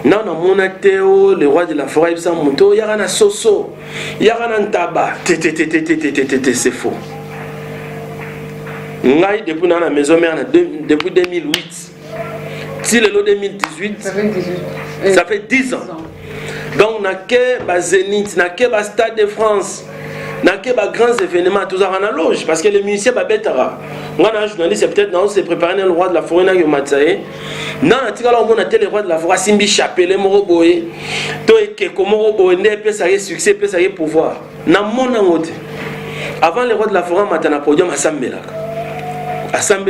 Non, non, mon Théo, le roi de la forêt, il y a un soso, il y a un tabac, c'est faux. Depuis la maison mère, depuis 2008, si le lot 2018, ça fait 10 ans. Donc, on a que Zénith, on a que Stade de France, on a que grands événements, tout ça en loge, parce que les musiciens sont bêtes. On a un journaliste, peut-être, non, c'est préparé le roi de la forêt, non, on a le roi de la forêt, Simbi Chapelle, Moroboé, toi, et comment Moroboé, peut ça y succès, peut ça y pouvoir. Avant le roi de la forêt, on a un podium à Sambela.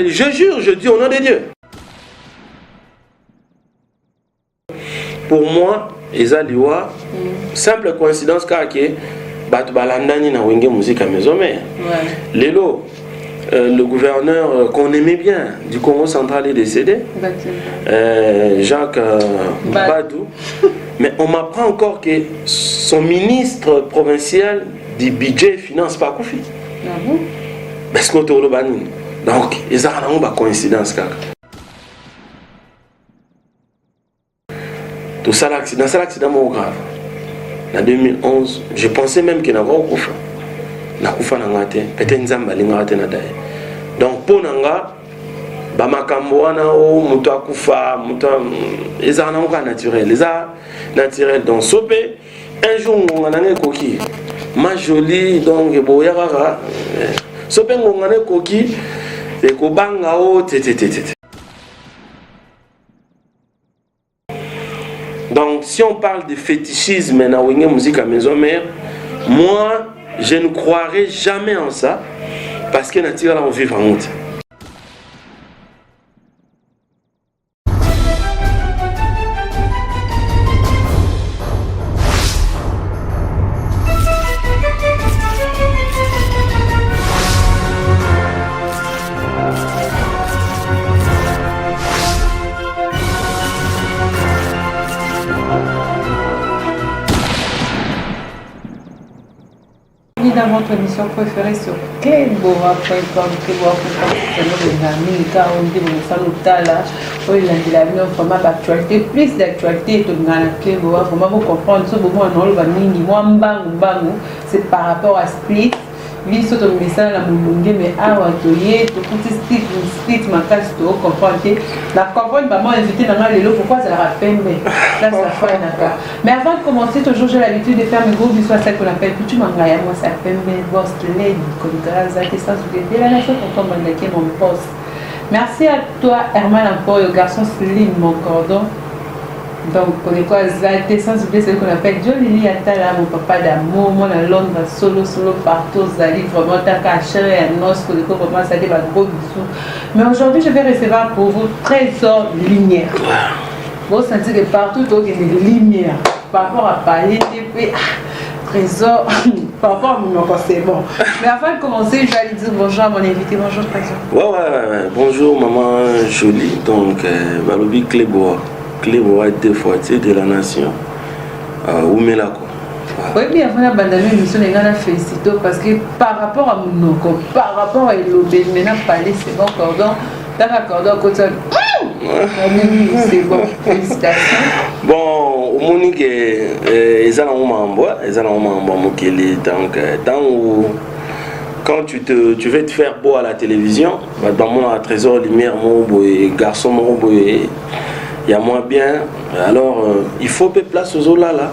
Je jure, je dis au nom de Dieu. Pour moi, Ezaliwa, simple coïncidence car que Batubalandani na wenge musique à maison mais Lélo, le gouverneur qu'on aimait bien du Congo central est décédé, Jacques Badou. Mais on m'apprend encore que son ministre provincial du budget et finance pas Koufi. Parce que donc, ils ont une coïncidence. Tout ça, l'accident grave. En 2011, je pensais même qu'il n'y avait pas de Koufa. Koufa n'a pas été. Peut-être qu'il n'y a pas été. Donc, pour Nanga, Bamakamboana, Moutoua Koufa, ils ont un naturel. Ils ont naturel. Donc, Sopé, un jour, on a un coquille. Ma jolie, donc, Boyara. Sopé, on a un coquille. Donc, si on parle de fétichisme dans la musique à maison mère, moi, je ne croirais jamais en ça parce que naturellement on vit en honte. Dans votre émission préférée sur Klebora.com, plus d'actualité, c'est par rapport à Split. Lui, c'est un message à mon mais à Watoye, tout split, ma casse, tu comprends. La comprendre, maman invité dans le lot, pourquoi ça la peine, mais là, ça fait un. Mais avant de commencer, toujours j'ai l'habitude de faire mes gros bisous à celle qu'on appelle Putu Mangaya, moi ça fait mes boss, l'aide, comme grâce à tes sens de la nation pour tomber dans mon poste. Merci à toi, Herman encore, le garçon Slim, mon cordon. Donc, on est quoi, Zalté, sensibiliser, c'est ce qu'on appelle Jolie Atala, mon papa d'amour, mon Londres, solo, partout, Zali, vraiment, t'as qu'à chérir un os, pour le coup, vraiment, ça dit, gros bisous. Mais aujourd'hui, je vais recevoir pour vous Trésor Lumière. Vous sentez que partout, il y a des lumières. Par rapport à parler, Trésor, par rapport à mon encore, c'est bon. Mais avant de commencer, je vais aller dire bonjour à mon invité. Bonjour, Trésor. Ouais. Bonjour, maman Jolie. Donc, Malobi Klebora. Klebora deux fois de la nation. Où met la quoi? Oui, bien avant d'abandonner l'émission, les gars félicité parce que par rapport à mon nom, par rapport à l'obé, maintenant parler c'est bon cordon, t'as un cordon côté. C'est bon, félicitations. Bon, au Monique, ils ont un membre, donc quand tu veux te faire beau à la télévision, dans mon Trésor Lumière, mon garçon, mon il y a moins bien, alors il faut que place aux là,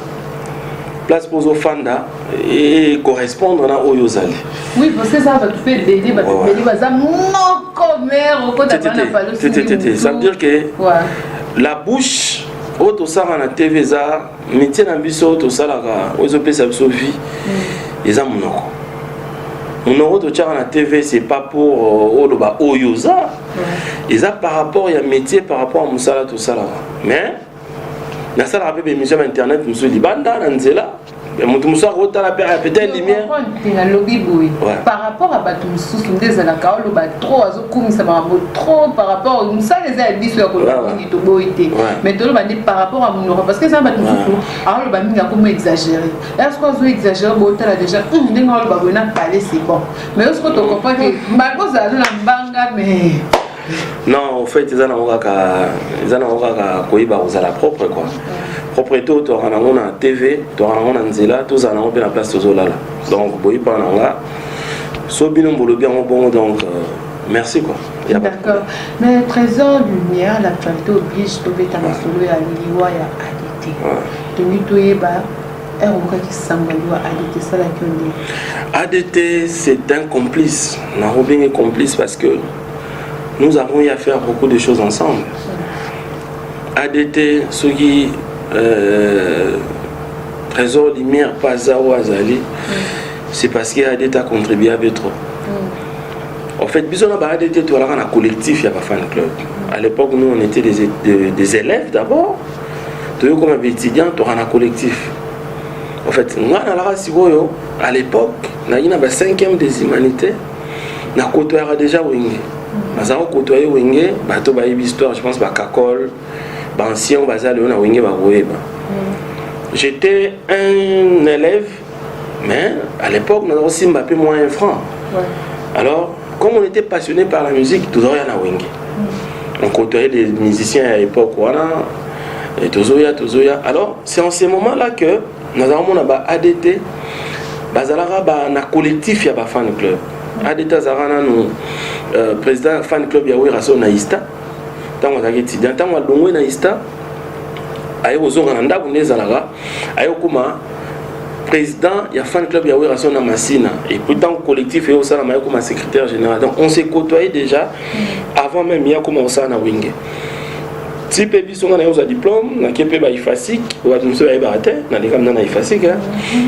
place pour aux fanda et correspondre à Oyozali. Oui, parce que ça va te faire béni, ça veut dire que la bouche, auto ça na TV ça, métier na biso auto ça là, ozope sa vie, les amonoko. On a la TV, c'est pas pour Oyoza. Et ça par rapport à métier, par rapport à Moussala, tout ça là. Mais, dans ça, la émission internet, nous sommes Banda, Nanzela. Peut-être lumière. Par rapport à Batum Soussou, des Alakaolo, trop, trop par rapport à ça, les habits sur mais par rapport à mon parce que ça va tout alors le bami a comme exagéré. Est-ce qu'on veut exagérer? Déjà, c'est bon. Mais est-ce que tu comprends que ma cause a la banga, mais. Non, en fait, ils ont la propre quoi. propriété tu auras na TV tu auras na nzela tous en on la place tozolala donc boyi pa nanga so bino mbolobi en bon donc merci quoi. D'accord. Mais Trésor Lumière, l'actualité oblige de bêta masolo ya liwa ya ADT. Tenu toyeba ADT c'est un complice. Narobing est complice parce que nous avons eu à faire beaucoup de choses ensemble. ADT, ce qui Trésor Lumière, Paza ou Azali, c'est parce que ADT a contribué à trop. En fait, bisous à ADT, tu as un collectif, il y a pas fan club. À l'époque, nous, on était des élèves d'abord. Tu es comme étudiant, tu as un collectif. En fait, moi, à l'époque, on a eu 5e des humanités. On a côtoyé déjà Wenge. On a côtoyé Wenge, bateau ba histoire, je pense ba Kakol, ba ancien bazal on a Wenge ba Roeba. J'étais un élève, mais à l'époque, on a aussi Mbappé moins un franc. Alors, comme on était passionné par la musique, tout le monde a Wenge. On côtoyait des musiciens à l'époque, voilà, et Tozoya. Alors, c'est en ces moments-là que nous avons un ADT, un collectif, il y a un fan club. ADT, nous président fan club, il y a un naïsta. Tant que nous étudiants, tant que nous naïsta, il y a un président, il y a fan club, il y a un Massina. Et pourtant, le collectif est aussi un secrétaire général. Donc, on s'est côtoyé déjà avant même, il y a commencé à Wenge. Si pébi sont dans un diplôme, na kepe ba ifasik, ou adumso ba ibate, na lekam na ifasik,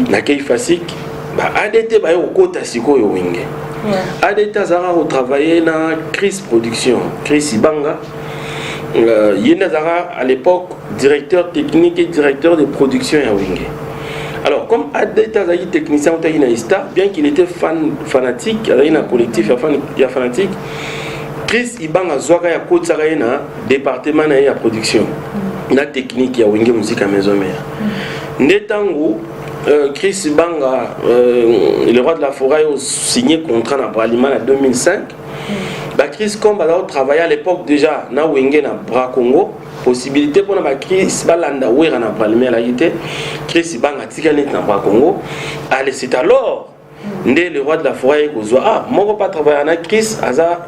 na ke ifasik, ba ADT ba yo kota siko yo Wenge. ADT azara au travailler na Chris Production, Chris Ibanga. Yena zara à l'époque directeur technique et directeur de production à Wenge. Alors comme ADT azali technicien au Ista, bien qu'il était fanatique, azali na collectif ya fanatique. Chris Ibanga Zwaka ya Kotsara na département na ya production na technique ya Wenge musique à maison mère. Netango Chris Ibanga le roi de la forêt a signé contrat na Bralima en 2005. Ba Chris Komba a travaillé à l'époque déjà na Wenge na Bra Congo, possibilité pour na ba Chris balanda wera na Bralima la yité. Chris Ibanga tikane na Bra Congo. Allez, c'est alors ndé le roi de la forêt ko ah moko pas travailler na Chris aza.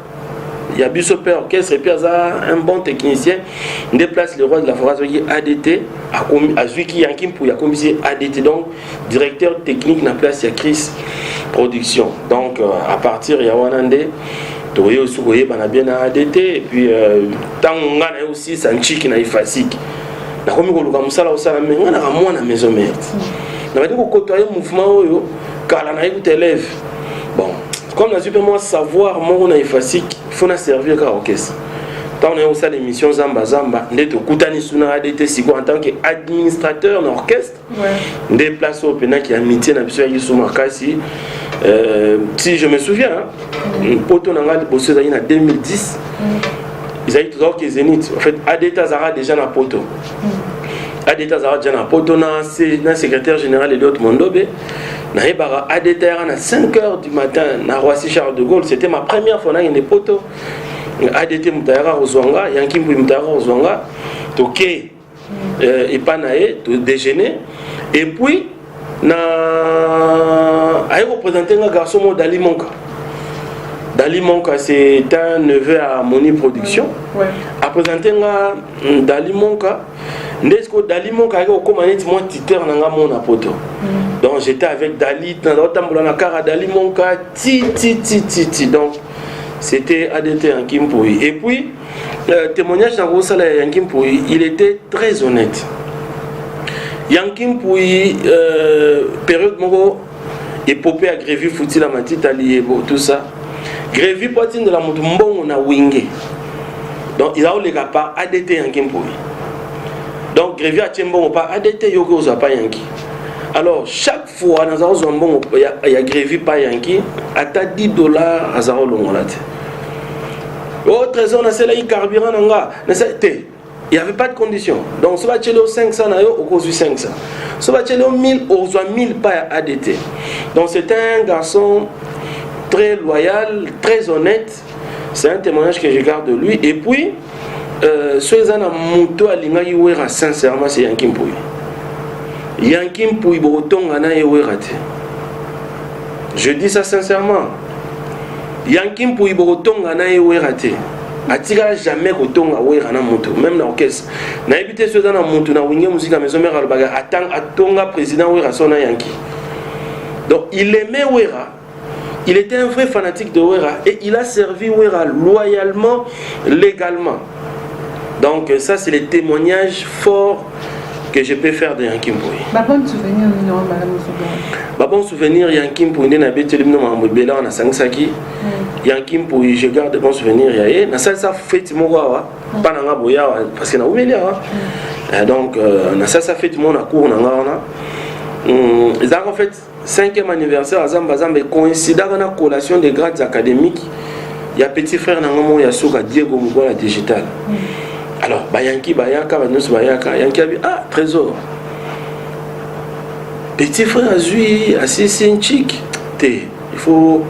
Il y a Bissopé Orchestre et puis un bon technicien déplace le roi de la forêt ADT à Zwiki Yankim pour y accompagner ADT donc directeur technique na place il y a Chris Production donc à partir il y a Wanande Toyo aussi bana bien à ADT et puis tant on a aussi Sanchiki na Ifasik na komi ko luka musala osala mais on a moi na maison mère na ba ko côtoyer mouvement oyo kala na écoute élève bon comme on a super savoir mon na Ifasik faut na servir ka orchestre tant on est aussi à l'émission Zamba Zamba ndeto kutani suna ADT siko en tant qu'administrateur d'orchestre des places au pena qui a amitié na biso ya Suma Kasi si je me souviens poto nanga bosso za en 2010 ils avaient toujours que Zénith en fait ADT Zara déjà na poto ADT Zara déjà na poto na secrétaire général et d'autres Mondobe na ebara ADT à 5h du matin na Roissy Charles de Gaulle, c'était ma première fois na une poto ADT mutayara ozwanga yankim mutayara ozwanga toke et panae to déjeuner et puis na a représenté un garçon Dali Monka. Dali Monka c'est un neveu à Moni Production. A présenté un Dali Monka. Ndesco Dali Monka a commandé mon titre nanga mon poto. Donc j'étais avec Dali dans l'autre na cara Dali Monka ti donc c'était ADT en Kimpoui. Et puis témoignage dans Rosala en Kimpoui, il était très honnête. Yankim Pouy, période moko épopée à Grévy Fouti la matite Aliebo, tout ça. Grévy poitine de la Moutumbon on a Wenge. Donc il a eu les gars pas ADT Yankim Pouy. Donc Grévy a Tiembon pas ADT Yoko Oza pas Yanki. Alors chaque fois dans un zombon il y a Grévy pas Yanki, à ta $10 à Zaro Longolate. Au trésor na cela il carburant nanga, na c'était il n'y avait pas de condition. Donc, si vous avez 500, au cause du 500. Si vous avez 1000, on reçoit 1000 pas à ADT. Donc, c'est un garçon très loyal, très honnête. C'est un témoignage que je garde de lui. Et puis, so ezana moto alingaki wera sincèrement c'est Yanki Mpouy. Yanki Mpouy botonga na wera te. Je dis ça sincèrement. Yanki Mpouy botonga na wera te. Atika jamais kotonga wera na moto même na orchestre. Na éviter so ezana moto na winge musique à maison mère albaga attend atonga président wera sona Yanki. Donc il aimait wera. Il était un vrai fanatique de Wera et il a servi Wera loyalement, légalement. Donc ça c'est les témoignages forts que je peux faire de Yanki Mpouy. Bon souvenir, madame Souvenir. Bon souvenir, Yanki Mpouy, na bete limno mambela na sangsaki. Yanki Mpouy, je garde de bons souvenirs yaé. Na ça fête morawa, pas na boya parce que na oumelia. Donc na ça fête mon na cour na ngana. Ça en fait 5e anniversaire à Zambazambe coïncide avec la collation des grades académiques. Il y a petit frère Nangomo Yasuka Diego Mugola digital. Alors Bayanki Bayaka Banus Bayaka Yanki a dit ah trésor. Petit frère Azui Assisi Nchik T. Il faut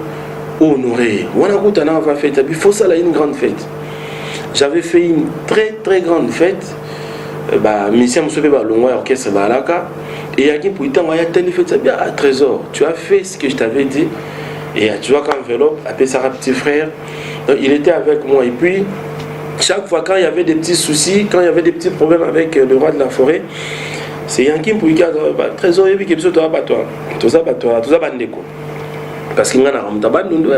honorer. Wanakutana va fête. Il faut ça là une grande fête. J'avais fait une très grande fête. Monsieur Moussoupe Balongo orchestre Balaka. Et Yanki Mpouy a tellement fait ça bien à trésor. Tu as fait ce que je t'avais dit. Et tu vois qu'enveloppe, appelé ça petit frère. Donc, il était avec moi. Et puis, chaque fois quand il y avait des petits soucis, quand il y avait des petits problèmes avec le roi de la forêt, c'est Yanki Mpouy qui a dit trésor, et puis qu'il toi, tout ça, bandeko. Parce qu'il y a un tabandundu,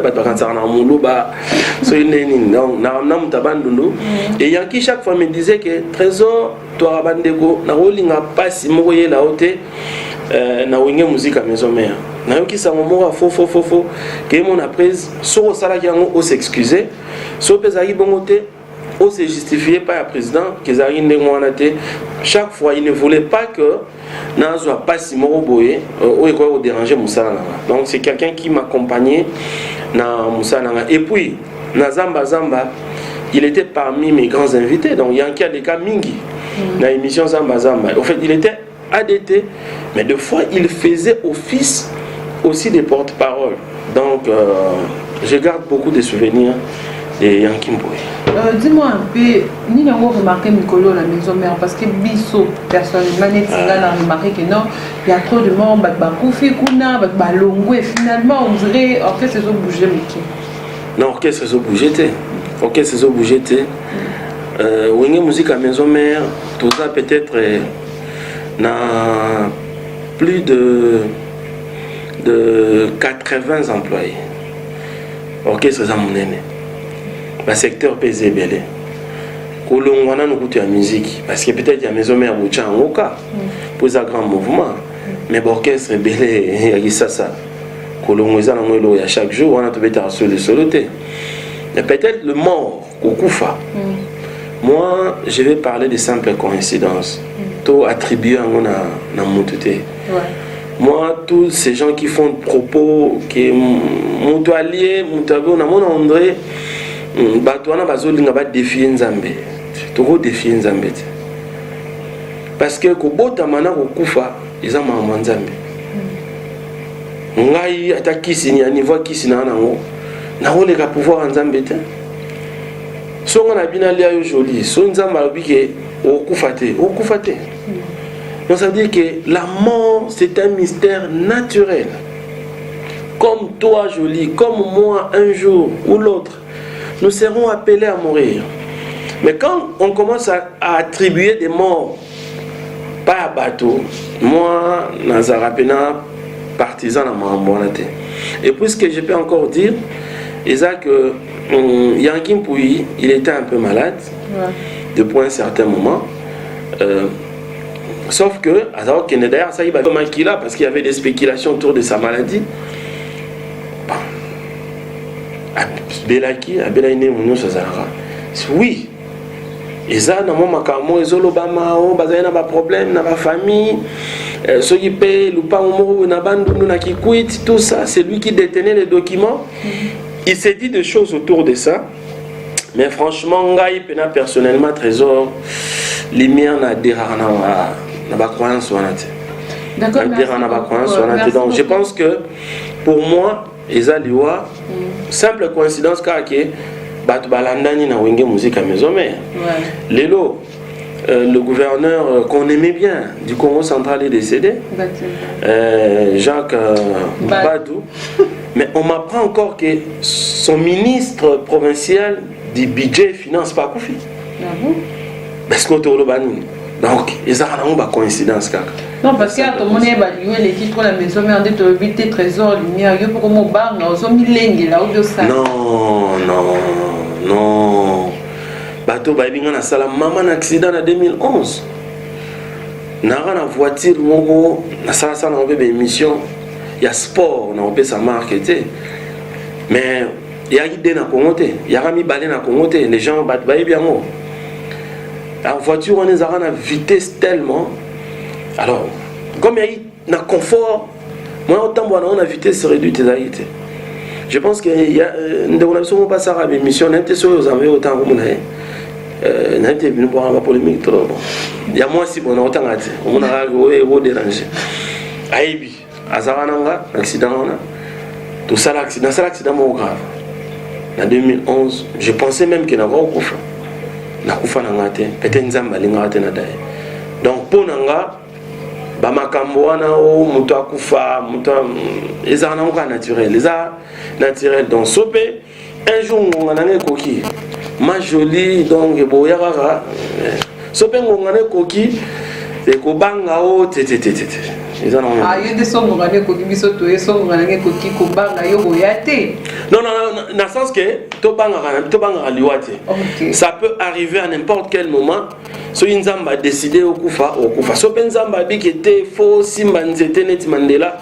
et Yanki chaque fois me disait que trésor, toi, bandeko, na rolinga passe, moye la haute, na winge musique à maison mère. Na yoki sa momo faux, que mon apprise, sur sala qui on s'excuser, sur pesari bongote, on se justifier par le président, qu'ils arrivent de chaque fois, il ne voulait pas que n'a soit pas si moroboye ou déranger Moussa. Donc c'est quelqu'un qui m'accompagnait dans Moussa. Et puis na Zamba, il était parmi mes grands invités. Donc Yanki a des cas mingi dans l'émission Zamba. En fait, il était ADT, mais des fois il faisait office aussi de porte-parole. Donc je garde beaucoup de souvenirs de Yanki Mpouy. Dis-moi un peu, ni avons remarqué Mikolo la maison mère parce que Bisso, personnellement, a remarqué que non, il y a trop de monde, Koufi, Kuna, Longo, et finalement on dirait orchestre ils ont bougé. Non, orchestre ils ont bougé. Orchestre ils ont bougé. Wenge musique à maison mère, tout ça peut-être n'a plus de 80 employés. Orchestre ils ont mon aîné. Le secteur PZBL. Kolongwana nous coûte la musique parce que peut-être il y a maison mère Boucha en Oka pour un grand mouvement. Mais l'orchestre belé il y a ça. Kolongweza na ngelo ya chaque jour on a tout bêta sur le soloté. Mais peut-être le mort au Koufa. Moi je vais parler de simples coïncidences. Tout attribué à mon na moutouté. Moi tous ces gens qui font des propos qui moutou allié moutou na mon André Batouana bazolinga ba défier Nzambe. Toko défier Nzambe. Parce que ko bota mana ko kufa eza mama Nzambe. Ngai atakisi ni niveau kisi na nango. Na ole ka pouvoir Nzambe te. So ngana bina lia yo joli, so Nzamba bike o kufate. Donc ça veut dire que la mort c'est un mystère naturel. Comme toi joli, comme moi un jour ou l'autre. Nous serons appelés à mourir. Mais quand on commence à attribuer des morts, pas à bateau, moi, Nazarapena, partisan à Mahamboanate. Et puis ce que je peux encore dire, c'est que Yanki Mpouy, il était un peu malade, depuis un certain moment. Sauf que, alors qu'il est d'ailleurs, ça il va comme un kilo parce qu'il y avait des spéculations autour de sa maladie. Belaki, Abelaine Mounio Sazara. Oui. Et ça, dans mon macamo, ils ont le problème, dans la famille. Ceux qui payent, le pas au tout ça, c'est lui qui détenait les documents. Il s'est dit des choses autour de ça. Mais franchement, personnellement, trésor, les miens n'a pas croyance. D'accord. Donc je pense que pour moi, Eza Liwa, simple coïncidence car que bato balandani na wenge musique à maison mère. Lelo le gouverneur qu'on aimait bien du Congo central est décédé, Jacques Badou. Mais on m'apprend encore que son ministre provincial du budget finance pas Koufi. Parce qu'on te rebat nous. Donc, ils ont une coïncidence. Non, parce qu'il y a tout le monde qui a les titres la maison, mais on dit que 8 trésors, lumière, il y a beaucoup de banques, ils ont mis l'engue là, où ça. Non. Bateau, il y a un accident en 2011. Il y a une voiture, il y a une émission, il y a sport, il y a sa marque. Mais il y a une idée dans le Congo, il y a une balai dans le Congo, les gens battent bien. La voiture, on est à la vitesse tellement. Alors, comme il y a un confort, moi, autant on a la vitesse réduite. Je pense qu'il y a une pas ça à l'émission, on a été sur les envoyés autant que on a été venu pour la polémique. Il y a moi aussi, on a autant à dire. On a dérangé. Aïbi, Azarananga, accident, tout ça, l'accident grave. En 2011, je pensais même qu'il y avait un coup. Peut-être nzamba lingate na dai. Donc pour nanga ba makambo wana o muto akufa muto ezana ko naturel donc sopé un jour ngona ne koki ma jolie donc boya kaka sopé ngona ne koki e ko banga o tete ah il y a des sons ngona ne koki biso to e sons ngona ne koki ko banga yo boya te. Non, dans le sens que ça peut arriver à n'importe quel moment. Si une zamba a décidé au Koufa. Si une zamba a était faux, si Manzete net Mandela,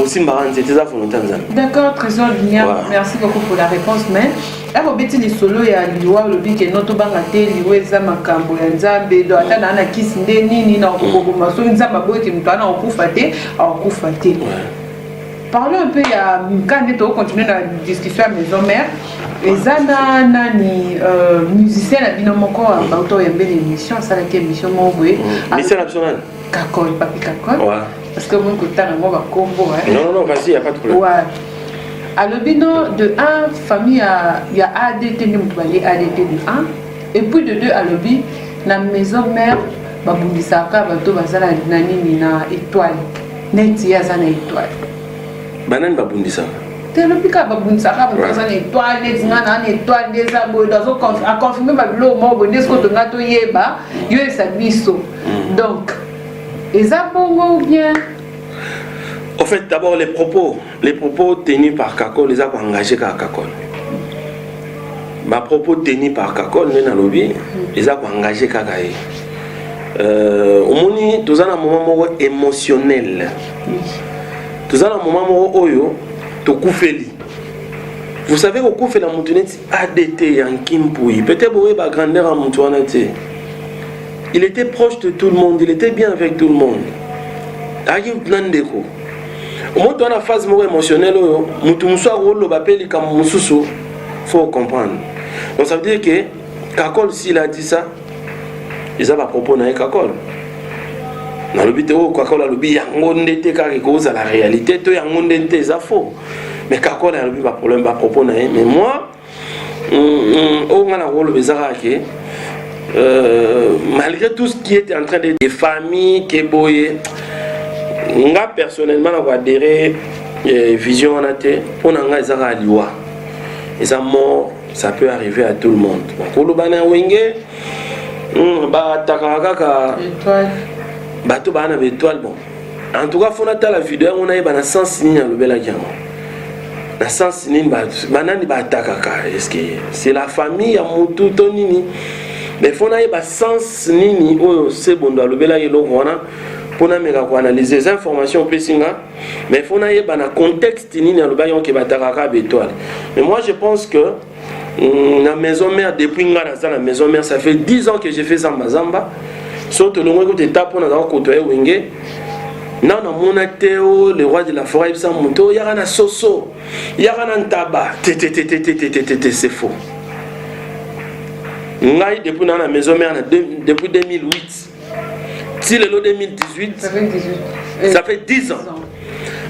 aussi Manzete za font D'accord, Trésor Lumière, merci beaucoup pour la réponse. Mais là, vous mettez les solos et à l'Iwa, le bic et notre bangate, l'Iwa, Zama Kambo, Nzambe, Doatana, Kisinde, Nini, Naokoma, so une zamba boy qui nous parle en Koufate, en Koufate. Parlons un peu, quand on continue la discussion à Maison Mère, les Nani musiciens à Binomoko, à Bauto et Mbé l'émission, ça la émission Moué. Mission nationale. Kakol, papi Kakol. Parce que mon côté, on va combo. Non, vas-y, il n'y a pas de problème. Ouais. À l'obino de 1, famille, il y a ADT, nous allons ADT de 1. Et puis de 2, à l'obino, la Maison Mère, Babundisaka, Bato, Bazala, Nani, na étoile. Neti, Azana étoile. Banane babundisa. Telopika babundisa babundisa une étoile des ngana une étoile des abo dans a confirmer bablo mo bonde ce que ngato yeba yo esa biso. Donc les abongo ou bien en fait d'abord les propos tenus par Kakol les a engagés par Kakol. Ma propos tenus par Kakol na lobby les a engagés kakaye. Au moni tous un moment émotionnel. Tous un moment oyo to koufeli. Vous savez au koufé la montunette ADT Yankimpouyi. Peut-être que la grandeur à montunette. Il était proche de tout le monde, il était bien avec tout le monde. Aïe Nandeko. Au moment où on a phase émotionnelle, Moutoumsoua Rolo Bapeli comme Moussoussou, faut comprendre. Donc ça veut dire que Kakol s'il a dit ça, ils ont pas proposé Kakol. Dans le but de Kakol a le but yangonde car il cause la réalité to yangonde c'est faux mais Kakol a le but pas problème pas propos mais moi on a rôle bizarre que malgré tout ce qui était en train de des familles qui boyer nga personnellement on adhéré vision en athée on a nga zara liwa et ça mort ça peut arriver à tout le monde ko lo bana wenge ba takaka bateau bana étoile bon en tout cas faut na la vidéo on a bana sens ni le bela kiamo na sens ni banani ba takaka est-ce que c'est la famille ya mutu tonini mais faut na ba sens nini oh c'est bon dans le bela yelo wana pour na meka ko analyser les informations pesinga mais faut na bana contexte nini le bayon ke ba takaka étoile mais moi je pense que la maison mère depuis ngana la maison mère ça fait 10 ans que j'ai fait Zamba Zamba. Surtout le moment où tu tapes, on a côtoyé Wenge. Non, mon athéo, le roi de la forêt, il y a un soso, il y a un tabac. C'est faux. Depuis la maison mère, depuis 2008. Si le lot 2018, ça fait 10 ans.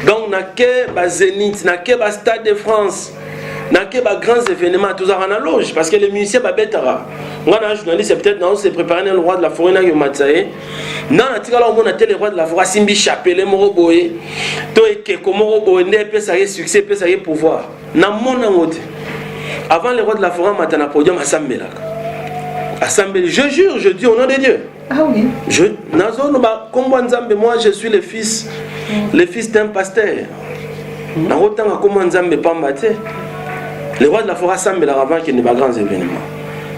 Donc, on a que Zénith, on a que Stade de France. Dans les grands événements, tout ça en loge, parce que les musiciens sont bêtes. Moi, un journaliste, peut-être, non, c'est préparé le roi de la forêt, dans le Matsaé. Non, on a le roi de la forêt, Simbi Chapelé, Moroboé. Toi, et comment Moroboé, peut ça y succès, peut ça y pouvoir. Dans mon amote. Avant le roi de la forêt, on a un podium à Sambela. Je jure, je dis au nom de Dieu. Ah oui. Moi, je suis le fils d'un pasteur. Le roi de la forêt semble avant qu'il n'y ait pas grands événements.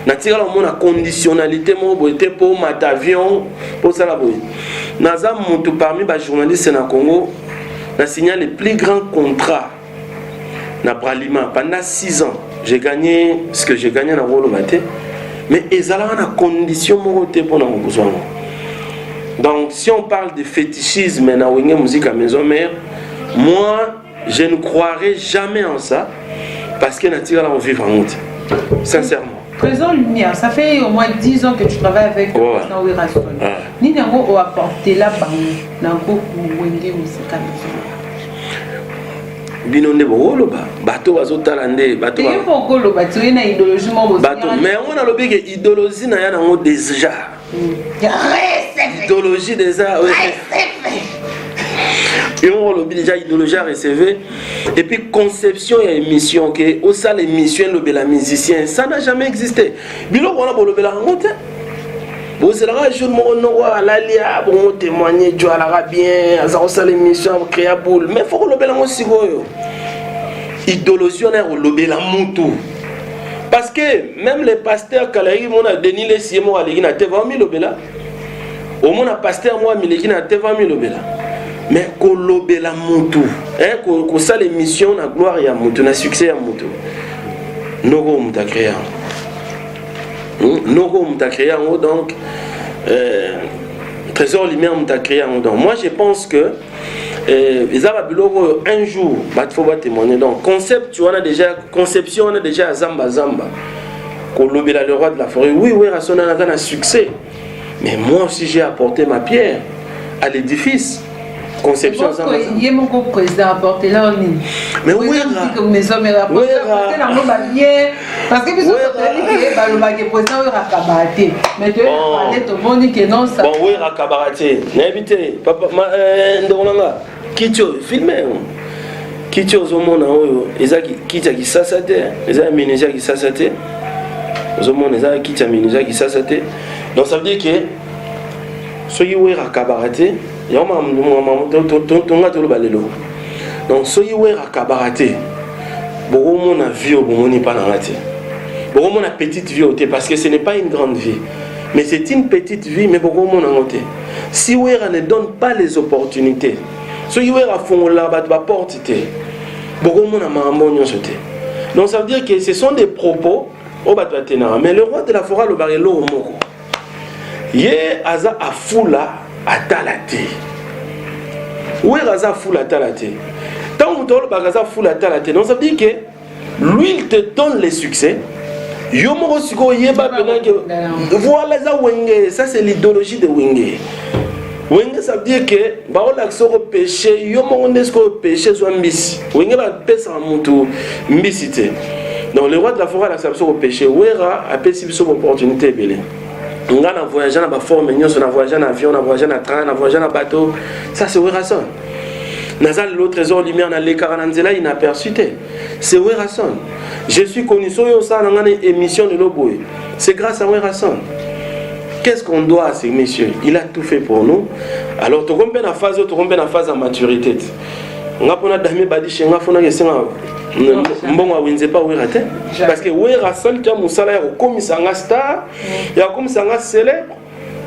Naturellement, on a conditionnalité pour mon avion, pour ça. Parmi les journalistes au Congo, on a signé le plus grand contrat pendant 6 ans. J'ai gagné ce que j'ai gagné dans le Maté. Mais ils ont une condition pour nos besoins. Donc, si on parle de fétichisme dans la musique à maison mère, moi, je ne croirais jamais en ça parce que on vit en route. Sincèrement. Présent Lumière, ça fait au moins 10 ans que tu travailles avec le président Werason. Ni a apporté là dans le musique à maison. Binonde bolo bato bazotalande bato mais on a l'objet que idéologie na ya nango déjà idéologie déjà et on a l'objet déjà idéologie recevée et puis conception et émission que au ça l'émission le la musicien ça n'a jamais existé bilo on a bolo bela ngote bon c'est là jour mon nom la lia bon témoigner Dieu ala bien ça ça l'émission créer boule mais faut le bela aussi idéologie on a le la mutu parce que même les pasteurs kalaï mon a Denis les siemo alegi na te 20 000 bela au mon a pasteur moi mileki na te 20 000 bela mais ko lobe la mutu hein ko ça l'émission na gloire ya mutu na succès ya mutu nogo muta créer Nogo m'a créé en haut donc Trésor Lumière m'a créé en haut donc moi je pense que un jour il faut témoigner donc concept tu on a déjà conception on a déjà Zamba Kolobela le roi de la forêt oui Werason a un succès mais moi aussi j'ai apporté ma pierre à l'édifice conception Zamba il y a mon président apporté là on est mais oui mes hommes apporté la bien parce que vous avez dit que le président aura cabareté mais tu as tout le monde que non ça bon oui cabareté n'invité papa ndolanga kitio filmer kitio zomona oyo ezaki kitya kisasa te ezaki ménager kisasa te zomona ezaki kitya ménager kisasa te donc ça veut dire que soki wera cabareté yoma tonga tolo balelo donc soki wera cabareté beaucoup mon vie au bon pas dans la tête beaucoup mon petite vie au parce que ce n'est pas une grande vie mais c'est une petite vie mais beaucoup mon en côté si wera ne donne pas les opportunités soki wera font là bat va porter beaucoup mon amambonyo sauter donc ça veut dire que ce sont des propos au bat tenara mais le roi de la forêt le barelo au moko ye aza afula atalate wera aza afula atalate tant que tu bagaza full à la tête, donc ça veut dire que lui il te donne les succès. Yomo siko yeba que voilà ça wenge, ça c'est l'idéologie de wenge. Wenge ça veut dire que ba ola soko péché, yomo on est soko péché soit mbisi. Wenge ba pesa mutu mbisité. Donc le roi de la forêt a accepté au péché, wera a pesi biso opportunité belé. On a voyagé dans la forme, on a voyagé en avion, on a voyagé en train, on a voyagé en bateau. Ça c'est Werason. Nazal le trésor lumière dans les Karananzela inaperçuté. C'est Werason. Je suis connu sur une émission de l'Oboé. C'est grâce à Werason. Qu'est-ce qu'on doit à ces messieurs? Il a tout fait pour nous. Alors, tu rompes la phase de maturité. On a pas d'ami badi chez nga fona kesenga mbongo wenze pas werate parce que Werason tu as mon salaire au commissaire star et au commissaire célèbre.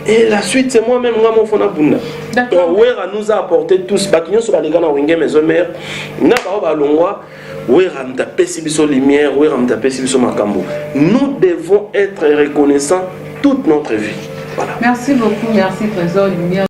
Et la suite, c'est moi-même, mon fona bunda. Donc, Wera nous a apporté tous. Bakignon sur les gars dans Wenge Maison Mère. N'a pas longwa. Wera m'a pesi biso lumière. Wera m'a pesi biso makambo. Nous devons être reconnaissants toute notre vie. Voilà. Merci beaucoup, merci Trésor Lumière.